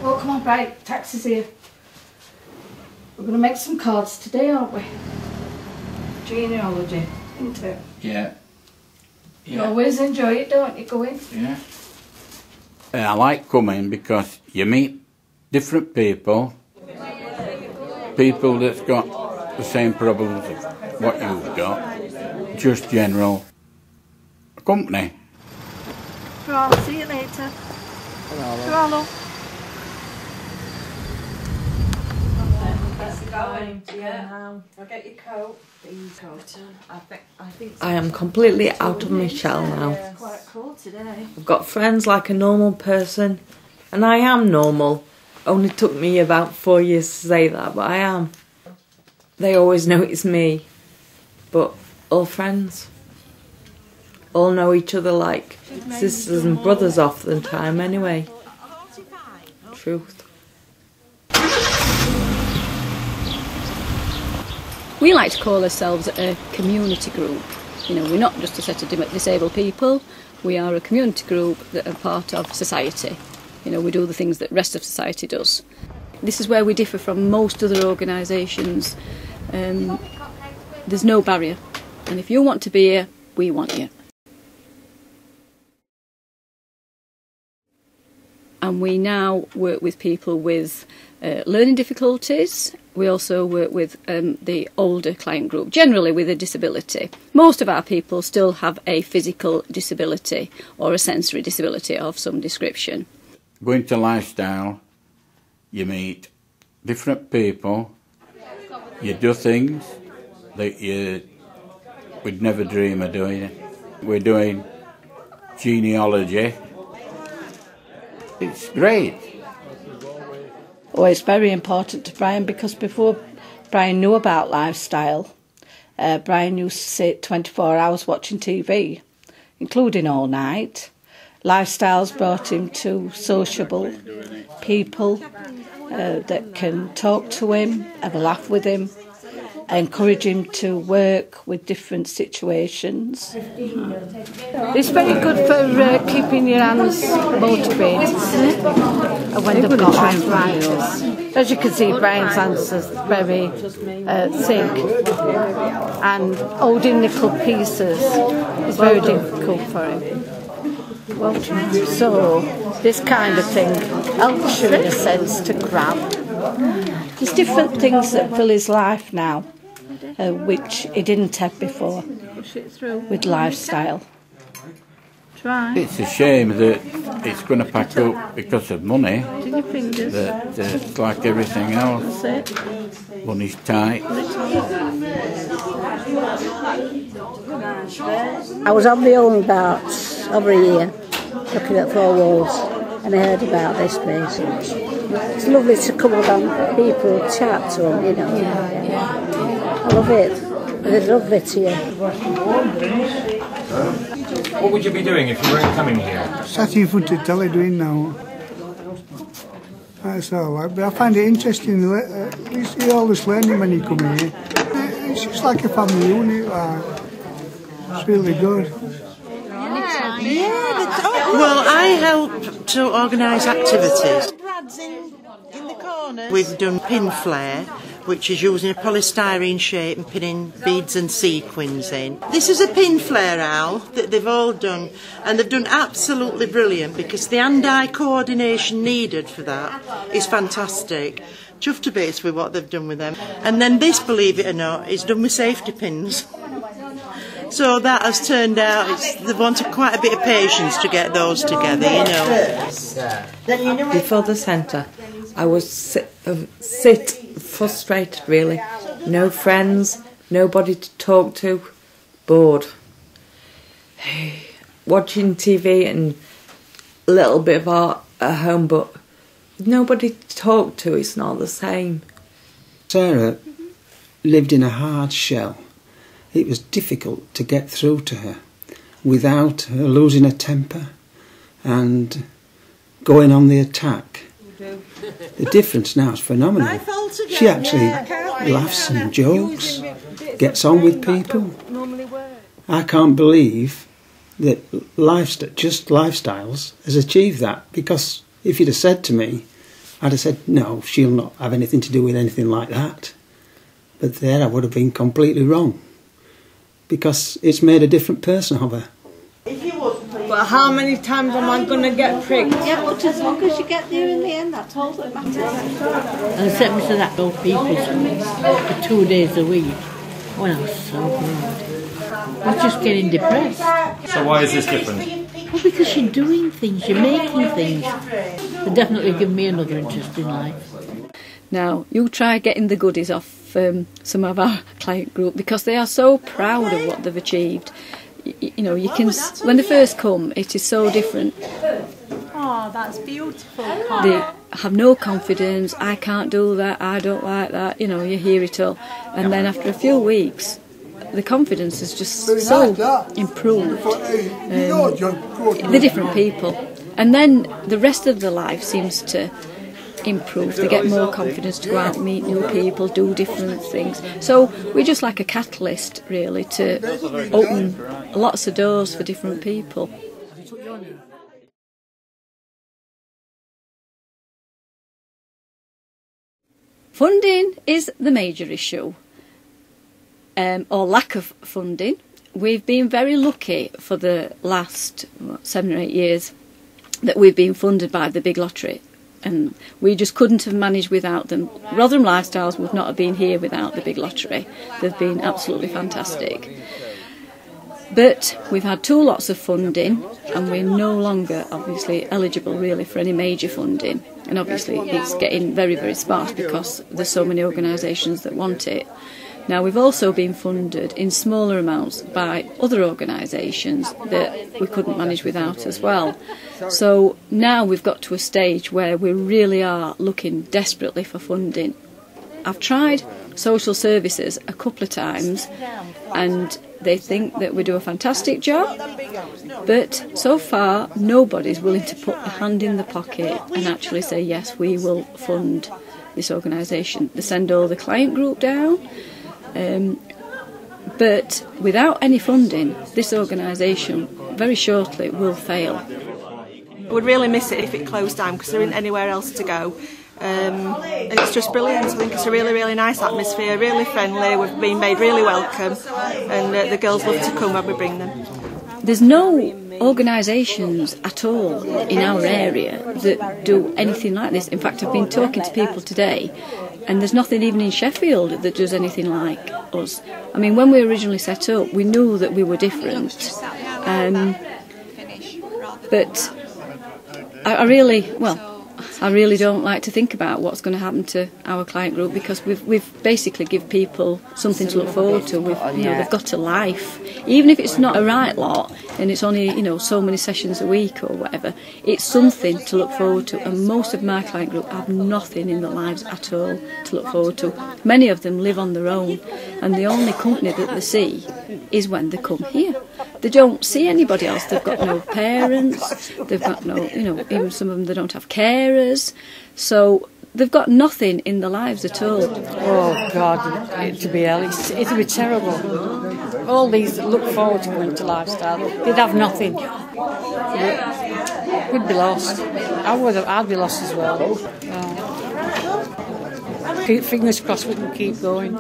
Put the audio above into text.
Oh, come on, right, taxi's here. We're going to make some cards today, aren't we? Genealogy, isn't it? Yeah. You always enjoy it, don't you, going? Yeah. I like coming because you meet different people, people that's got the same problems as what you've got, just general company. Right, see you later. Hello. I'll get your coat. I am completely out of my shell now. It's quite cool today. I've got friends like a normal person, and I am normal. Only took me about 4 years to say that, but I am. They always know it's me, but all friends. All know each other like sisters and brothers often the time anyway. Truth. We like to call ourselves a community group. You know, we're not just a set of disabled people, we are a community group that are part of society. You know, we do the things that the rest of society does. This is where we differ from most other organisations. There's no barrier, and if you want to be here, we want you. And we now work with people with learning difficulties. We also work with the older client group, generally with a disability. Most of our people still have a physical disability or a sensory disability of some description. Going to Lifestyle, you meet different people, you do things that you would never dream of doing. We're doing genealogy. It's great. Oh, it's very important to Brian because before Brian knew about Lifestyle, Brian used to sit 24 hours watching TV, including all night. Lifestyles brought him to sociable people that can talk to him, have a laugh with him, encourage him to work with different situations. It's very good for keeping your hands motivated when they've got arthritis. As you can see, Brian's hands are very thick, and holding nickel pieces is very difficult for him. Well, so this kind of thing helps you in a sense to grab. There's different things that fill his life now, which he didn't have before with Lifestyle. It's a shame that it's going to pack up because of money. That it's like everything else. Money's tight. I was on my own about over a year, looking at 4 walls, and I heard about this place. It's lovely to come along, people chat to them, you know. I love it. They're lovely to you. What would you be doing if you weren't coming here? Sat in front of telly doing now. That's all right, but I find it interesting. You always learning when you come here. It's just like a family unit. It's really good. Well, I help to organise activities. We've done pin flare, which is using a polystyrene shape and pinning beads and sequins in. This is a pin flare owl that they've all done, and they've done absolutely brilliant because the hand-eye coordination needed for that is fantastic. Chuffed to bits with what they've done with them. And then this, believe it or not, is done with safety pins. So that has turned out, they've wanted quite a bit of patience to get those together, you know. Before the centre, I was sit frustrated really. No friends, nobody to talk to, bored. Watching TV and a little bit of art at home, but with nobody to talk to, it's not the same. Sarah lived in a hard shell. It was difficult to get through to her without her losing her temper and going on the attack. The difference now is phenomenal. She actually laughs and jokes, gets on with people. I can't believe that Just Lifestyles has achieved that, because if you'd have said to me I'd have said, no, she'll not have anything to do with anything like that. But there I would have been completely wrong, because it's made a different person of her. But how many times am I going to get pricked? Yeah, but as long as you get there in the end, that's all that matters. And they sent me to that old people's home for 2 days a week. Well, I was so good. I was just getting depressed. So why is this different? Well, because you're doing things, you're making things. They definitely give me another interest in life. Now, you try getting the goodies off some of our client group, because they are so proud of what they've achieved. You know, you can, when they first come, it is so different. Oh, that's beautiful. They have no confidence. I can't do that, I don't like that, you know, you hear it all. And then after a few weeks, the confidence has just so improved. They're different people. And then the rest of their life seems to improve. They get more confidence to go out and meet new people, do different things. So we're just like a catalyst, really, to open lots of doors for different people. Funding is the major issue, or lack of funding. We've been very lucky for the last 7 or 8 years that we've been funded by the big lottery, and we just couldn't have managed without them. Rotherham Lifestyles would not have been here without the big lottery. They've been absolutely fantastic. But we've had 2 lots of funding, and we're no longer obviously eligible really for any major funding. And obviously it's getting very, very sparse because there's so many organisations that want it. Now, we've also been funded in smaller amounts by other organisations that we couldn't manage without as well. So now we've got to a stage where we really are looking desperately for funding. I've tried social services a couple of times, and they think that we do a fantastic job, but so far nobody's willing to put a hand in the pocket and actually say, yes, we will fund this organisation. They send all the client group down, but without any funding, this organisation very shortly will fail. We'd really miss it if it closed down, because there isn't anywhere else to go. And it's just brilliant. I think it's a really, really nice atmosphere, really friendly. We've been made really welcome, and the girls love to come when we bring them. There's no organisations at all in our area that do anything like this. In fact, I've been talking to people today, and there's nothing even in Sheffield that does anything like us. I mean, when we originally set up, we knew that we were different, but I really don't like to think about what's going to happen to our client group, because we've basically give people something to look forward to. They've got a life, even if it's not a right lot and it's only so many sessions a week or whatever. It's something to look forward to, and most of my client group have nothing in their lives at all to look forward to. Many of them live on their own, and the only company that they see is when they come here. They don't see anybody else. They've got no parents, they've got no, even some of them, they don't have carers, so they've got nothing in their lives at all. Oh God, it'd be hell. It'd be terrible. All these that look forward to going to Lifestyle, they'd have nothing. We'd be lost. I'd be lost as well. Fingers crossed we can keep going.